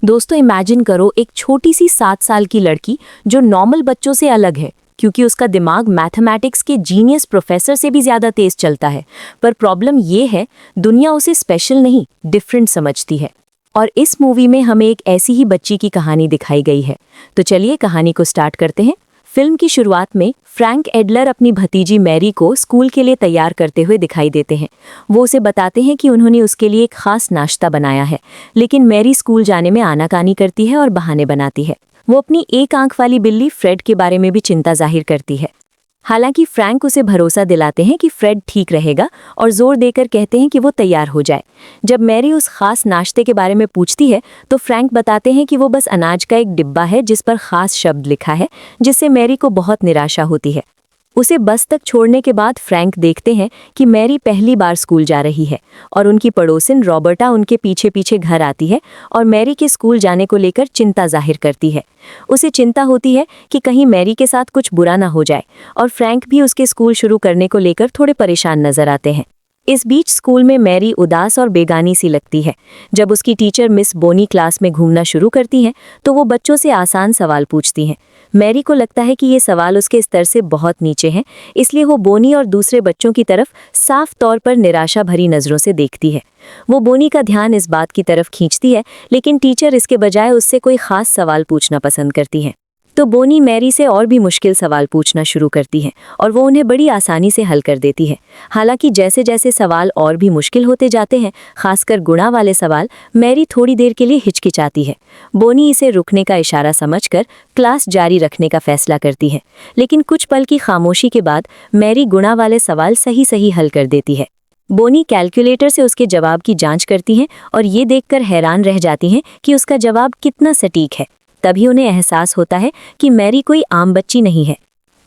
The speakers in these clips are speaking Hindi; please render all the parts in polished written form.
दोस्तों इमेजिन करो एक छोटी सी 7 साल की लड़की जो नॉर्मल बच्चों से अलग है क्योंकि उसका दिमाग मैथमेटिक्स के जीनियस प्रोफेसर से भी ज़्यादा तेज चलता है। पर प्रॉब्लम ये है, दुनिया उसे स्पेशल नहीं डिफरेंट समझती है। और इस मूवी में हमें एक ऐसी ही बच्ची की कहानी दिखाई गई है। तो चलिए कहानी को स्टार्ट करते हैं। फिल्म की शुरुआत में फ्रैंक एडलर अपनी भतीजी मैरी को स्कूल के लिए तैयार करते हुए दिखाई देते हैं। वो उसे बताते हैं कि उन्होंने उसके लिए एक खास नाश्ता बनाया है, लेकिन मैरी स्कूल जाने में आनाकानी करती है और बहाने बनाती है। वो अपनी एक आंख वाली बिल्ली फ्रेड के बारे में भी चिंता जाहिर करती है। हालांकि फ्रैंक उसे भरोसा दिलाते हैं कि फ्रेड ठीक रहेगा और जोर देकर कहते हैं कि वो तैयार हो जाए। जब मैरी उस खास नाश्ते के बारे में पूछती है तो फ्रैंक बताते हैं कि वो बस अनाज का एक डिब्बा है जिस पर खास शब्द लिखा है, जिससे मैरी को बहुत निराशा होती है। उसे बस तक छोड़ने के बाद फ्रैंक देखते हैं कि मैरी पहली बार स्कूल जा रही है और उनकी पड़ोसिन रॉबर्टा उनके पीछे पीछे घर आती है और मैरी के स्कूल जाने को लेकर चिंता जाहिर करती है। उसे चिंता होती है कि कहीं मैरी के साथ कुछ बुरा ना हो जाए, और फ्रैंक भी उसके स्कूल शुरू करने को लेकर थोड़े परेशान नजर आते हैं। इस बीच स्कूल में मैरी उदास और बेगानी सी लगती है। जब उसकी टीचर मिस बोनी क्लास में घूमना शुरू करती हैं तो वो बच्चों से आसान सवाल पूछती हैं। मैरी को लगता है कि ये सवाल उसके स्तर से बहुत नीचे हैं, इसलिए वो बोनी और दूसरे बच्चों की तरफ साफ तौर पर निराशा भरी नज़रों से देखती है। वो बोनी का ध्यान इस बात की तरफ खींचती है, लेकिन टीचर इसके बजाय उससे कोई खास सवाल पूछना पसंद करती हैं। तो बोनी मैरी से और भी मुश्किल सवाल पूछना शुरू करती है और वो उन्हें बड़ी आसानी से हल कर देती है। हालांकि जैसे जैसे सवाल और भी मुश्किल होते जाते हैं, खासकर गुणा वाले सवाल, मैरी थोड़ी देर के लिए हिचकिचाती है। बोनी इसे रुकने का इशारा समझकर क्लास जारी रखने का फैसला करती है, लेकिन कुछ पल की खामोशी के बाद मैरी गुणा वाले सवाल सही सही हल कर देती है। बोनी कैलकुलेटर से उसके जवाब की जांच करती हैं और ये देखकर हैरान रह जाती हैं कि उसका जवाब कितना सटीक है। तभी उन्हें एहसास होता है कि मैरी कोई आम बच्ची नहीं है।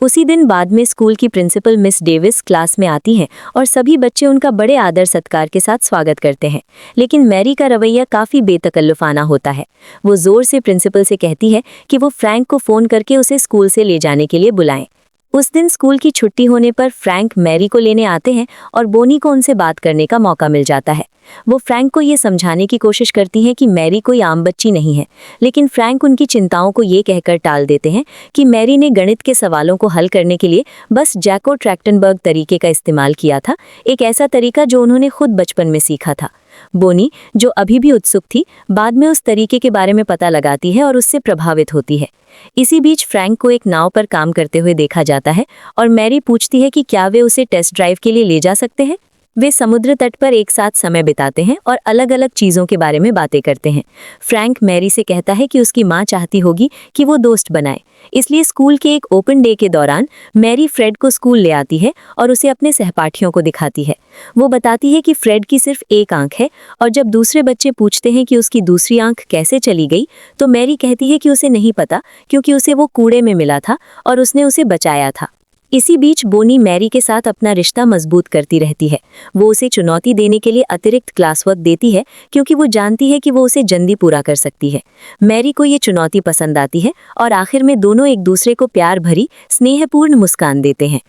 उसी दिन बाद में स्कूल की प्रिंसिपल मिस डेविस क्लास में आती हैं और सभी बच्चे उनका बड़े आदर सत्कार के साथ स्वागत करते हैं, लेकिन मैरी का रवैया काफ़ी बेतकल्लुफाना होता है। वो ज़ोर से प्रिंसिपल से कहती है कि वो फ्रैंक को फ़ोन करके उसे स्कूल से ले जाने के लिए बुलाएं। उस दिन स्कूल की छुट्टी होने पर फ्रैंक मैरी को लेने आते हैं और बोनी को उनसे बात करने का मौका मिल जाता है। वो फ्रैंक को ये समझाने की कोशिश करती हैं कि मैरी कोई आम बच्ची नहीं है, लेकिन फ्रैंक उनकी चिंताओं को ये कहकर टाल देते हैं कि मैरी ने गणित के सवालों को हल करने के लिए बस जैको ट्रैक्टनबर्ग तरीके का इस्तेमाल किया था, एक ऐसा तरीका जो उन्होंने खुद बचपन में सीखा था। बोनी, जो अभी भी उत्सुक थी, बाद में उस तरीके के बारे में पता लगाती है और उससे प्रभावित होती है। इसी बीच फ्रैंक को एक नाव पर काम करते हुए देखा जाता है और मैरी पूछती है कि क्या वे उसे टेस्ट ड्राइव के लिए ले जा सकते हैं। वे समुद्र तट पर एक साथ समय बिताते हैं और अलग अलग चीज़ों के बारे में बातें करते हैं। फ्रैंक मैरी से कहता है कि उसकी माँ चाहती होगी कि वो दोस्त बनाए, इसलिए स्कूल के एक ओपन डे के दौरान मैरी फ्रेड को स्कूल ले आती है और उसे अपने सहपाठियों को दिखाती है। वो बताती है कि फ्रेड की सिर्फ एक आंख है, और जब दूसरे बच्चे पूछते हैं कि उसकी दूसरी आंख कैसे चली गई तो मैरी कहती है कि उसे नहीं पता, क्योंकि उसे वो कूड़े में मिला था और उसने उसे बचाया था। इसी बीच बोनी मैरी के साथ अपना रिश्ता मजबूत करती रहती है। वो उसे चुनौती देने के लिए अतिरिक्त क्लास वर्क देती है, क्योंकि वो जानती है कि वो उसे जल्दी पूरा कर सकती है। मैरी को ये चुनौती पसंद आती है और आखिर में दोनों एक दूसरे को प्यार भरी स्नेहपूर्ण मुस्कान देते हैं।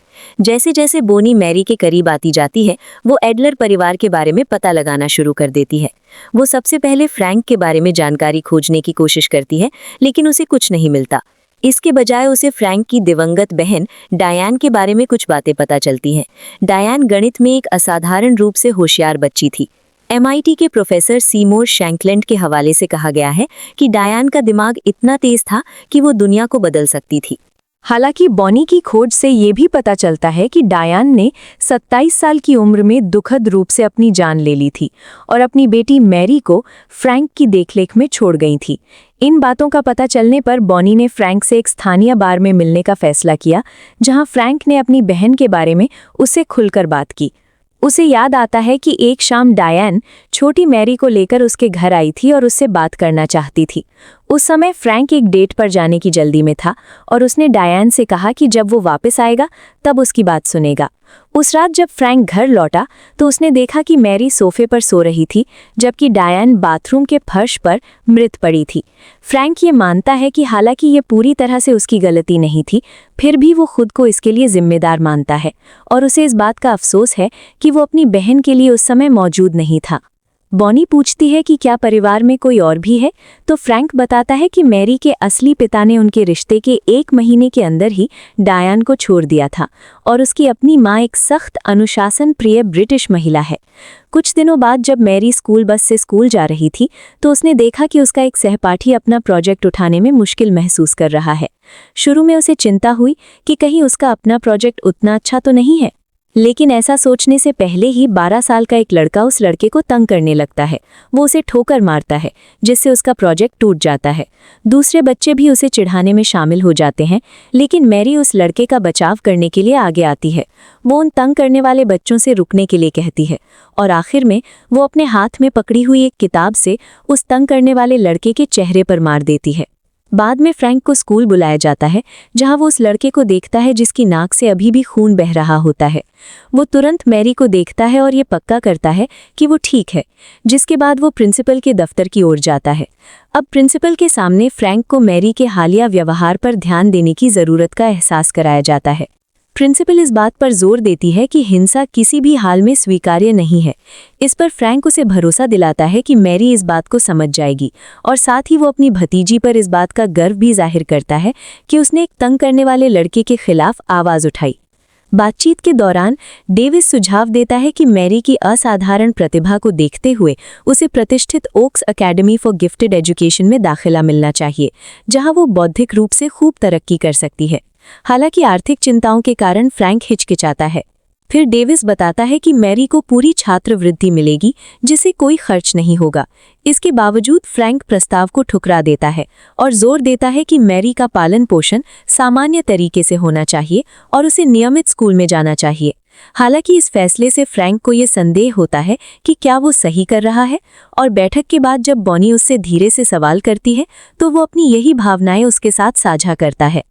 जैसे जैसे बोनी मैरी के करीब आती जाती है, वो एडलर परिवार के बारे में पता लगाना शुरू कर देती है। वो सबसे पहले फ्रैंक के बारे में जानकारी खोजने की कोशिश करती है, लेकिन उसे कुछ नहीं मिलता। इसके बजाय उसे फ्रैंक की दिवंगत बहन डायन के बारे में कुछ बातें पता चलती हैं। डायन गणित में एक असाधारण रूप से होशियार बच्ची थी। MIT के प्रोफेसर सीमोर शैंकलैंड के हवाले से कहा गया है कि डायन का दिमाग इतना तेज था कि वो दुनिया को बदल सकती थी। हालांकि बॉनी की खोज से ये भी पता चलता है कि डायन ने 27 साल की उम्र में दुखद रूप से अपनी जान ले ली थी और अपनी बेटी मैरी को फ्रैंक की देखरेख में छोड़ गई थी। इन बातों का पता चलने पर बॉनी ने फ्रैंक से एक स्थानीय बार में मिलने का फैसला किया, जहां फ्रैंक ने अपनी बहन के बारे में उससे खुलकर बात की। उसे याद आता है कि एक शाम डायन छोटी मैरी को लेकर उसके घर आई थी और उससे बात करना चाहती थी। उस समय फ्रैंक एक डेट पर जाने की जल्दी में था और उसने डायन से कहा कि जब वो वापस आएगा तब उसकी बात सुनेगा। उस रात जब फ्रैंक घर लौटा तो उसने देखा कि मैरी सोफे पर सो रही थी, जबकि डायन बाथरूम के फर्श पर मृत पड़ी थी। फ्रैंक ये मानता है कि हालांकि ये पूरी तरह से उसकी गलती नहीं थी, फिर भी वो खुद को इसके लिए जिम्मेदार मानता है और उसे इस बात का अफसोस है कि वो अपनी बहन के लिए उस समय मौजूद नहीं था। बॉनी पूछती है कि क्या परिवार में कोई और भी है, तो फ्रैंक बताता है कि मैरी के असली पिता ने उनके रिश्ते के 1 महीने के अंदर ही डायन को छोड़ दिया था और उसकी अपनी माँ एक सख्त अनुशासन प्रिय ब्रिटिश महिला है। कुछ दिनों बाद जब मैरी स्कूल बस से स्कूल जा रही थी तो उसने देखा कि उसका एक सहपाठी अपना प्रोजेक्ट उठाने में मुश्किल महसूस कर रहा है। शुरू में उसे चिंता हुई कि कहीं उसका अपना प्रोजेक्ट उतना अच्छा तो नहीं है, लेकिन ऐसा सोचने से पहले ही 12 साल का एक लड़का उस लड़के को तंग करने लगता है। वो उसे ठोकर मारता है जिससे उसका प्रोजेक्ट टूट जाता है। दूसरे बच्चे भी उसे चिढ़ाने में शामिल हो जाते हैं, लेकिन मैरी उस लड़के का बचाव करने के लिए आगे आती है। वो उन तंग करने वाले बच्चों से रुकने के लिए कहती है और आखिर में वो अपने हाथ में पकड़ी हुई एक किताब से उस तंग करने वाले लड़के के चेहरे पर मार देती है। बाद में फ्रैंक को स्कूल बुलाया जाता है जहां वो उस लड़के को देखता है जिसकी नाक से अभी भी खून बह रहा होता है। वो तुरंत मैरी को देखता है और ये पक्का करता है कि वो ठीक है, जिसके बाद वो प्रिंसिपल के दफ्तर की ओर जाता है। अब प्रिंसिपल के सामने फ्रैंक को मैरी के हालिया व्यवहार पर ध्यान देने की ज़रूरत का एहसास कराया जाता है। प्रिंसिपल इस बात पर जोर देती है कि हिंसा किसी भी हाल में स्वीकार्य नहीं है। इस पर फ्रैंक उसे भरोसा दिलाता है कि मैरी इस बात को समझ जाएगी और साथ ही वो अपनी भतीजी पर इस बात का गर्व भी जाहिर करता है कि उसने एक तंग करने वाले लड़के के खिलाफ आवाज़ उठाई। बातचीत के दौरान डेविस सुझाव देता है कि मैरी की असाधारण प्रतिभा को देखते हुए उसे प्रतिष्ठित Oaks Academy for Gifted Education में दाखिला मिलना चाहिए, जहां वो बौद्धिक रूप से खूब तरक्की कर सकती है। हालांकि आर्थिक चिंताओं के कारण फ्रैंक हिचकिचाता है। फिर डेविस बताता है कि मैरी को पूरी छात्रवृत्ति मिलेगी जिसे कोई खर्च नहीं होगा। इसके बावजूद फ्रैंक प्रस्ताव को ठुकरा देता है और जोर देता है कि मैरी का पालन पोषण सामान्य तरीके से होना चाहिए और उसे नियमित स्कूल में जाना चाहिए। हालांकि इस फैसले से फ्रैंक को ये संदेह होता है कि क्या वो सही कर रहा है, और बैठक के बाद जब बॉनी उससे धीरे से सवाल करती है तो वो अपनी यही भावनाएं उसके साथ साझा करता है।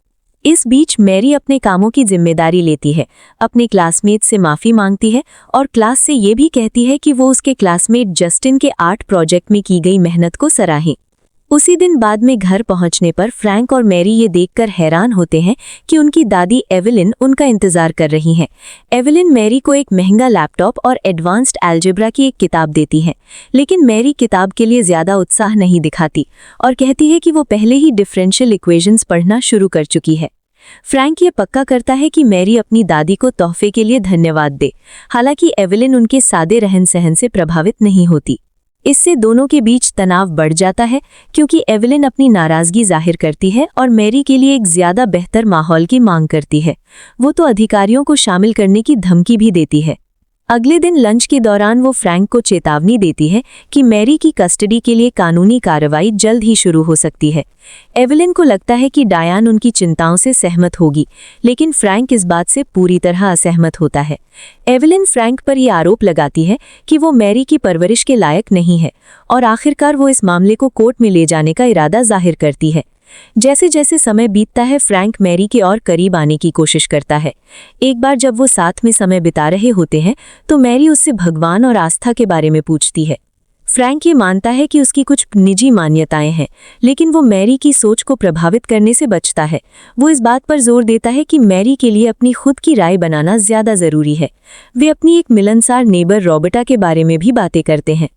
इस बीच मैरी अपने कामों की जिम्मेदारी लेती है, अपने क्लासमेट से माफ़ी मांगती है और क्लास से ये भी कहती है कि वो उसके क्लासमेट जस्टिन के आर्ट प्रोजेक्ट में की गई मेहनत को सराहें। उसी दिन बाद में घर पहुंचने पर फ्रैंक और मैरी ये देखकर हैरान होते हैं कि उनकी दादी एवेलिन उनका इंतजार कर रही हैं। एवेलिन मैरी को एक महंगा लैपटॉप और एडवांस्ड अलजेब्रा की एक किताब देती हैं, लेकिन मैरी किताब के लिए ज़्यादा उत्साह नहीं दिखाती और कहती है कि वो पहले ही डिफरेंशियल इक्वेशंस पढ़ना शुरू कर चुकी है। फ्रैंक ये पक्का करता है कि मैरी अपनी दादी को तोहफे के लिए धन्यवाद दे। हालांकि एवेलिन उनके सादे रहन सहन से प्रभावित नहीं होती। इससे दोनों के बीच तनाव बढ़ जाता है क्योंकि एवेलिन अपनी नाराज़गी जाहिर करती है और मैरी के लिए एक ज़्यादा बेहतर माहौल की मांग करती है। वो तो अधिकारियों को शामिल करने की धमकी भी देती है। अगले दिन लंच के दौरान वो फ्रैंक को चेतावनी देती है कि मैरी की कस्टडी के लिए कानूनी कार्रवाई जल्द ही शुरू हो सकती है। एवेलिन को लगता है कि डायन उनकी चिंताओं से सहमत होगी, लेकिन फ्रैंक इस बात से पूरी तरह असहमत होता है। एवेलिन फ्रैंक पर यह आरोप लगाती है कि वो मैरी की परवरिश के लायक नहीं है और आखिरकार वो इस मामले को कोर्ट में ले जाने का इरादा जाहिर करती है। जैसे जैसे समय बीतता है फ्रैंक मैरी के और करीब आने की कोशिश करता है। एक बार जब वो साथ में समय बिता रहे होते हैं तो मैरी उससे भगवान और आस्था के बारे में पूछती है। फ्रैंक ये मानता है कि उसकी कुछ निजी मान्यताएं हैं, लेकिन वो मैरी की सोच को प्रभावित करने से बचता है। वो इस बात पर जोर देता है कि मैरी के लिए अपनी खुद की राय बनाना ज़्यादा ज़रूरी है। वे अपनी एक मिलनसार नेबर रॉबर्टा के बारे में भी बातें करते हैं।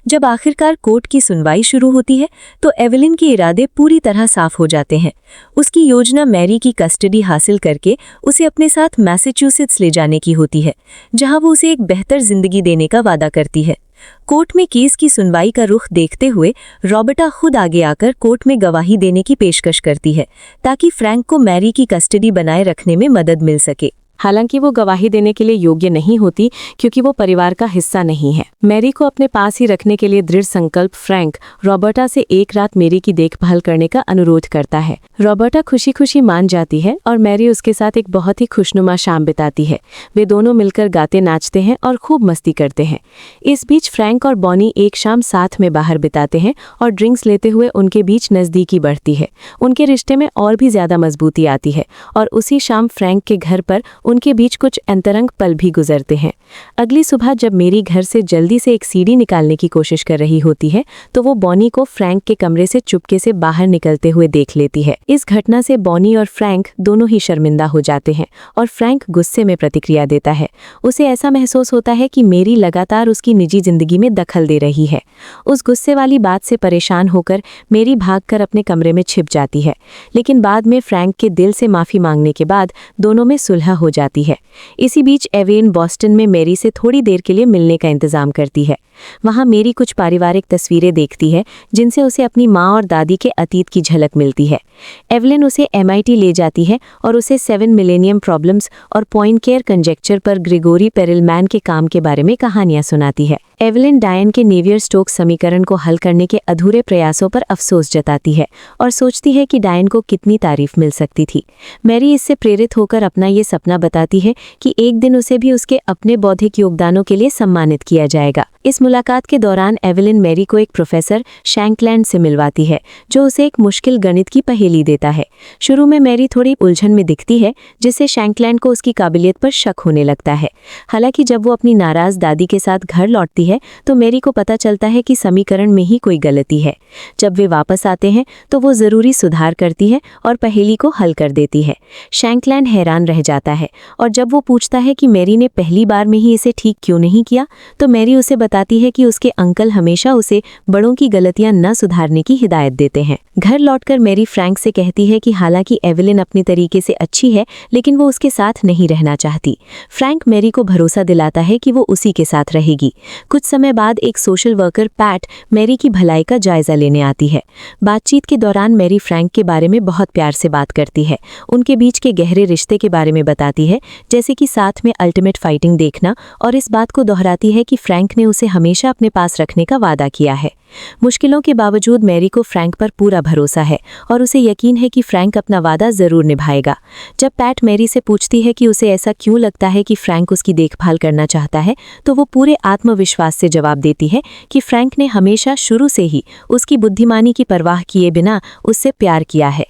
जब आखिरकार कोर्ट की सुनवाई शुरू होती है तो एवेलिन के इरादे पूरी तरह साफ हो जाते हैं। उसकी योजना मैरी की कस्टडी हासिल करके उसे अपने साथ मैसेच्यूसेट्स ले जाने की होती है, जहां वो उसे एक बेहतर जिंदगी देने का वादा करती है। कोर्ट में केस की सुनवाई का रुख देखते हुए रॉबर्टा खुद आगे आकर कोर्ट में गवाही देने की पेशकश करती है ताकि फ्रैंक को मैरी की कस्टडी बनाए रखने में मदद मिल सके। हालांकि वो गवाही देने के लिए योग्य नहीं होती क्योंकि वो परिवार का हिस्सा नहीं है। मैरी को अपने पास ही रखने के लिए दृढ़ संकल्प फ्रैंक रॉबर्टा से एक रात मैरी की देखभाल करने का अनुरोध करता है। रॉबर्टा खुशी खुशी मान जाती है और मैरी उसके साथ एक बहुत ही खुशनुमा शाम बिताती है। वे दोनों मिलकर गाते नाचते हैं और खूब मस्ती करते हैं। इस बीच फ्रैंक और बॉनी एक शाम साथ में बाहर बिताते हैं और ड्रिंक्स लेते हुए उनके बीच नज़दीकी बढ़ती है। उनके रिश्ते में और भी ज़्यादा मजबूती आती है और उसी शाम फ्रैंक के घर पर उनके बीच कुछ अंतरंग पल भी गुजरते हैं। अगली सुबह जब मेरी घर से जल्दी से एक सीढ़ी निकालने की कोशिश कर रही होती है तो वो बॉनी को फ्रैंक के कमरे से चुपके से बाहर निकलते हुए देख लेती है। इस घटना से बॉनी और फ्रैंक दोनों ही शर्मिंदा हो जाते हैं और फ्रैंक गुस्से में प्रतिक्रिया देता है। उसे ऐसा महसूस होता है कि मेरी लगातार उसकी निजी जिंदगी में दखल दे रही है। उस गुस्से वाली बात से परेशान होकर मेरी भागकर अपने कमरे में छिप जाती है, लेकिन बाद में फ्रैंक के दिल से माफी मांगने के बाद दोनों में सुलह हो जाती है। इसी बीच एवेन बॉस्टन में मेरी से थोड़ी देर के लिए मिलने का इंतजाम करती है। वहां मेरी कुछ पारिवारिक तस्वीरें देखती है जिनसे उसे अपनी माँ और दादी के अतीत की झलक मिलती है। एवलिन उसे MIT ले जाती है और उसे 7 मिलेनियम प्रॉब्लम्स और पॉइंटकेयर कंजेक्चर पर ग्रेगोरी पेरिलमैन के काम के बारे में कहानियां सुनाती है। एवलिन डायन के नेवियर-स्टोक्स समीकरण को हल करने के अधूरे प्रयासों पर अफसोस जताती है और सोचती है कि डायन को कितनी तारीफ मिल सकती थी। मैरी इससे प्रेरित होकर अपना ये सपना बताती है कि एक दिन उसे भी उसके अपने बौद्धिक योगदानों के लिए सम्मानित किया जाएगा। इस मुलाकात के दौरान एवलिन मैरी को एक प्रोफेसर शैंकलैंड से मिलवाती है जो उसे एक मुश्किल गणित की पहेली देता है। शुरू में मैरी थोड़ी उलझन में दिखती है जिससे शैंकलैंड को उसकी काबिलियत पर शक होने लगता है। हालांकि जब वो अपनी नाराज दादी के साथ घर लौटती है तो मैरी को पता चलता है कि समीकरण में ही कोई गलती है। जब वे वापस आते हैं तो वो जरूरी सुधार करती है और पहेली को हल कर देती है। शैंकलैंड हैरान रह जाता है और जब वो पूछता है कि मैरी ने पहली बार में ही इसे ठीक क्यों नहीं किया तो मैरी उसे बताती है कि उसके अंकल हमेशा उसे बड़ों की गलतियां न सुधारने की हिदायत देते हैं। घर लौटकर मैरी फ्रैंक से कहती है कि हालांकि एवलिन अपनी तरीके से अच्छी है लेकिन वो उसके साथ नहीं रहना चाहती। फ्रैंक मैरी को भरोसा दिलाता है कि वो उसी के साथ रहेगी। कुछ समय बाद एक सोशल वर्कर पैट मैरी की भलाई का जायजा लेने आती है। बातचीत के दौरान मैरी फ्रैंक के बारे में बहुत प्यार से बात करती है, उनके बीच के गहरे रिश्ते के बारे में बताती है, जैसे कि साथ में अल्टीमेट फाइटिंग देखना, और इस बात को दोहराती है कि फ्रैंक ने उसे हमेशा अपने पास रखने का वादा किया है। मुश्किलों के बावजूद मैरी को फ्रैंक पर पूरा भरोसा है और उसे यकीन है कि फ्रैंक अपना वादा जरूर निभाएगा। जब पैट मैरी से पूछती है कि उसे ऐसा क्यों लगता है कि फ्रैंक उसकी देखभाल करना चाहता है तो वो पूरे आत्मविश्वास से जवाब देती है कि फ्रैंक ने हमेशा शुरू से ही उसकी बुद्धिमानी की परवाह किए बिना उससे प्यार किया है।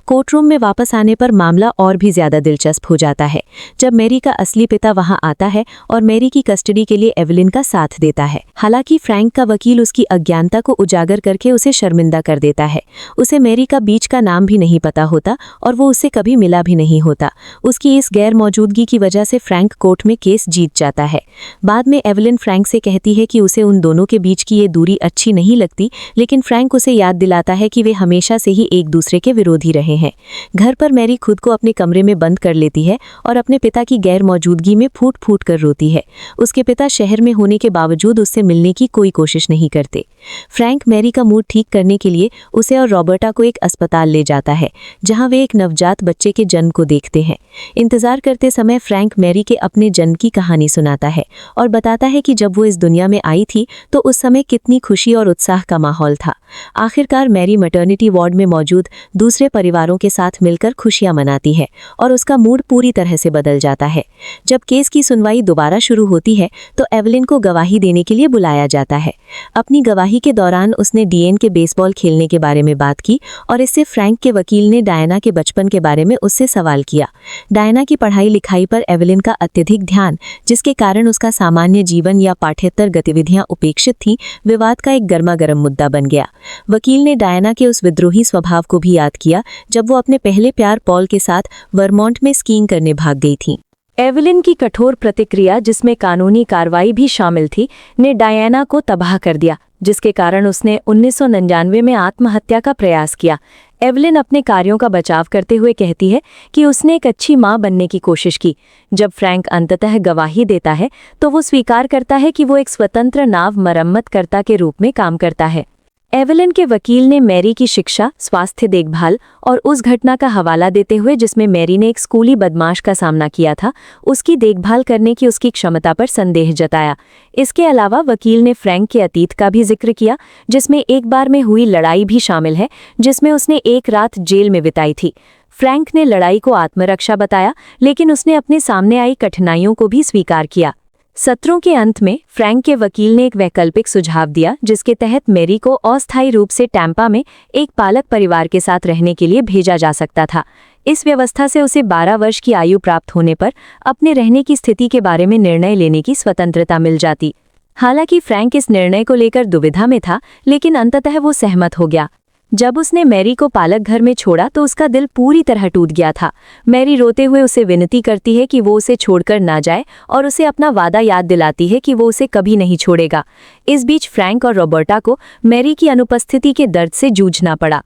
कोर्टरूम में वापस आने पर मामला और भी ज्यादा दिलचस्प हो जाता है जब मैरी का असली पिता वहां आता है और मैरी की कस्टडी के लिए एवलिन का साथ देता है। हालांकि फ्रैंक का वकील उसकी अज्ञानता को उजागर करके उसे शर्मिंदा कर देता है। उसे मैरी का बीच का नाम भी नहीं पता होता और वो उससे कभी मिला भी नहीं होता। उसकी इस गैर मौजूदगी की वजह से फ्रैंक कोर्ट में केस जीत जाता है। बाद में एवलिन फ्रैंक से कहती है कि उसे उन दोनों के बीच की ये दूरी अच्छी नहीं लगती, लेकिन फ्रैंक उसे याद दिलाता है कि वे हमेशा से ही एक दूसरे के विरोधी रहे हैं। घर पर मैरी खुद को अपने कमरे में बंद कर लेती है और अपने पिता की गैर मौजूदगी में फूट फूट कर रोती है। उसके पिता शहर में होने के बावजूद उससे मिलने की कोई कोशिश नहीं करते। फ्रैंक मैरी का मूड ठीक करने के लिए उसे और रॉबर्टा को एक अस्पताल ले जाता है जहां वे एक नवजात बच्चे के जन्म को देखते हैं। इंतजार करते समय फ्रैंक मैरी के अपने जन्म की कहानी सुनाता है और बताता है कि जब वो इस दुनिया में आई थी तो उस समय कितनी खुशी और उत्साह का माहौल था। आखिरकार मैरी मैटर्निटी वार्ड में मौजूद दूसरे परिवारों के साथ मिलकर खुशियां मनाती है और उसका मूड पूरी तरह से बदल जाता है। जब केस की सुनवाई दोबारा शुरू होती है तो एवलिन को गवाही देने के लिए बुलाया जाता है। अपनी गवाही के दौरान उसने डीएन के बेसबॉल खेलने के बारे में बात की और इससे फ्रैंक के वकील ने डायना के बचपन के बारे में उससे सवाल किया। डायना की पढ़ाई लिखाई पर एवलिन का अत्यधिक ध्यान, जिसके कारण उसका सामान्य जीवन या पाठ्येतर गतिविधियां उपेक्षित थीं, विवाद का एक गर्मागर्म मुद्दा बन गया। वकील ने डायना के उस विद्रोही स्वभाव को भी याद किया जब वो अपने पहले प्यार पॉल के साथ वर्मोंट में स्कीइंग करने भाग गई थी। एवलिन की कठोर प्रतिक्रिया, जिसमें कानूनी कार्रवाई भी शामिल थी, ने डायना को तबाह कर दिया, जिसके कारण उसने 1999 में आत्महत्या का प्रयास किया। एवलिन अपने कार्यों का बचाव करते हुए कहती है कि उसने एक अच्छी मां बनने की कोशिश की। जब फ्रैंक अंततः गवाही देता है तो वो स्वीकार करता है कि वो एक स्वतंत्र नाव मरम्मतकर्ता के रूप में काम करता है। एवलिन के वकील ने मैरी की शिक्षा, स्वास्थ्य देखभाल और उस घटना का हवाला देते हुए जिसमें मैरी ने एक स्कूली बदमाश का सामना किया था, उसकी देखभाल करने की उसकी क्षमता पर संदेह जताया। इसके अलावा वकील ने फ्रैंक के अतीत का भी जिक्र किया, जिसमें एक बार में हुई लड़ाई भी शामिल है जिसमें उसने एक रात जेल में बिताई थी। फ्रैंक ने लड़ाई को आत्मरक्षा बताया, लेकिन उसने अपने सामने आई कठिनाइयों को भी स्वीकार किया। सत्रों के अंत में फ्रैंक के वकील ने एक वैकल्पिक सुझाव दिया जिसके तहत मैरी को अस्थायी रूप से टैम्पा में एक पालक परिवार के साथ रहने के लिए भेजा जा सकता था। इस व्यवस्था से उसे 12 वर्ष की आयु प्राप्त होने पर अपने रहने की स्थिति के बारे में निर्णय लेने की स्वतंत्रता मिल जाती। हालांकि फ्रैंक इस निर्णय को लेकर दुविधा में था, लेकिन अंततः वो सहमत हो गया। जब उसने मैरी को पालक घर में छोड़ा तो उसका दिल पूरी तरह टूट गया था। मैरी रोते हुए उसे विनती करती है कि वो उसे छोड़कर ना जाए और उसे अपना वादा याद दिलाती है कि वो उसे कभी नहीं छोड़ेगा। इस बीच फ्रैंक और रॉबर्टा को मैरी की अनुपस्थिति के दर्द से जूझना पड़ा।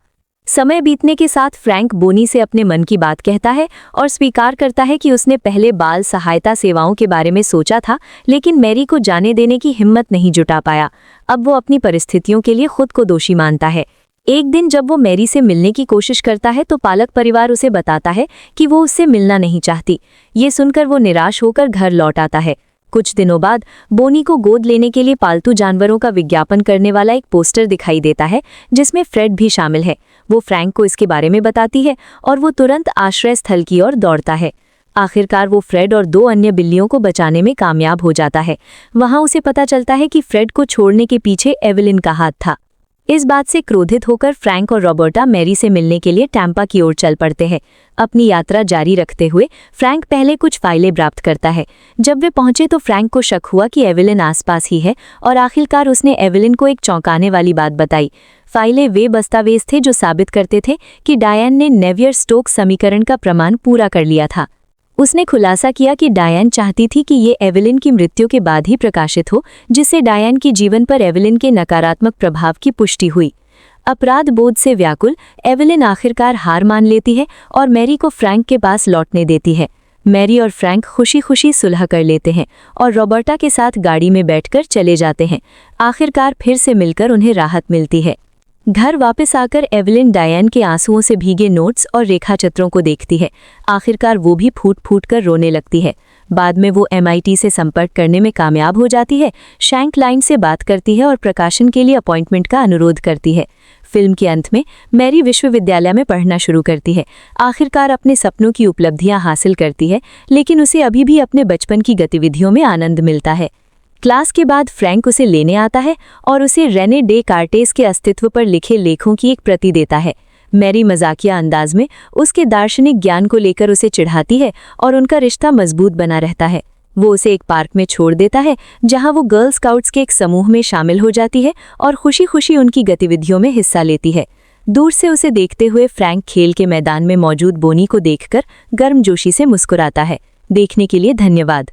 समय बीतने के साथ फ्रैंक बोनी से अपने मन की बात कहता है और स्वीकार करता है कि उसने पहले बाल सहायता सेवाओं के बारे में सोचा था, लेकिन मैरी को जाने देने की हिम्मत नहीं जुटा पाया। अब वो अपनी परिस्थितियों के लिए खुद को दोषी मानता है। एक दिन जब वो मैरी से मिलने की कोशिश करता है तो पालक परिवार उसे बताता है कि वो उससे मिलना नहीं चाहती। ये सुनकर वो निराश होकर घर लौट आता है। कुछ दिनों बाद बोनी को गोद लेने के लिए पालतू जानवरों का विज्ञापन करने वाला एक पोस्टर दिखाई देता है जिसमें फ्रेड भी शामिल है। वो फ्रैंक को इसके बारे में बताती है और वो तुरंत आश्रय स्थल की ओर दौड़ता है। आखिरकार वो फ्रेड और 2 अन्य बिल्लियों को बचाने में कामयाब हो जाता है। वहां उसे पता चलता है कि फ्रेड को छोड़ने के पीछे एवेलिन का हाथ था। इस बात से क्रोधित होकर फ्रैंक और रॉबर्टा मैरी से मिलने के लिए टैम्पा की ओर चल पड़ते हैं। अपनी यात्रा जारी रखते हुए फ्रैंक पहले कुछ फाइलें प्राप्त करता है। जब वे पहुंचे तो फ्रैंक को शक हुआ कि एवेलिन आसपास ही है और आखिरकार उसने एवेलिन को एक चौंकाने वाली बात बताई। फाइलें वे दस्तावेज थे जो साबित करते थे कि डायन ने नेवियर स्टोक्स समीकरण का प्रमाण पूरा कर लिया था। उसने खुलासा किया कि डायन चाहती थी कि ये एवेलिन की मृत्यु के बाद ही प्रकाशित हो, जिससे डायन के जीवन पर एवेलिन के नकारात्मक प्रभाव की पुष्टि हुई। अपराध बोध से व्याकुल एवेलिन आखिरकार हार मान लेती है और मैरी को फ्रैंक के पास लौटने देती है। मैरी और फ्रैंक खुशी खुशी सुलह कर लेते हैं और रॉबर्टा के साथ गाड़ी में बैठकर चले जाते हैं। आखिरकार फिर से मिलकर उन्हें राहत मिलती है। घर वापस आकर एवेलिन डायन के आंसुओं से भीगे नोट्स और रेखाचित्रों को देखती है। आखिरकार वो भी फूट फूट कर रोने लगती है। बाद में वो MIT से संपर्क करने में कामयाब हो जाती है, शैंक लाइन से बात करती है और प्रकाशन के लिए अपॉइंटमेंट का अनुरोध करती है। फिल्म के अंत में मैरी विश्वविद्यालय में पढ़ना शुरू करती है। आखिरकार अपने सपनों की उपलब्धियां हासिल करती है, लेकिन उसे अभी भी अपने बचपन की गतिविधियों में आनंद मिलता है। क्लास के बाद फ्रैंक उसे लेने आता है और उसे रेने डेकार्टेस के अस्तित्व पर लिखे लेखों की एक प्रति देता है। मैरी मजाकिया अंदाज में उसके दार्शनिक ज्ञान को लेकर उसे चिढ़ाती है और उनका रिश्ता मजबूत बना रहता है। वो उसे एक पार्क में छोड़ देता है जहां वो गर्ल स्काउट्स के एक समूह में शामिल हो जाती है और खुशी खुशी उनकी गतिविधियों में हिस्सा लेती है। दूर से उसे देखते हुए फ्रैंक खेल के मैदान में मौजूद बोनी को देखकर गर्मजोशी से मुस्कुराता है। देखने के लिए धन्यवाद।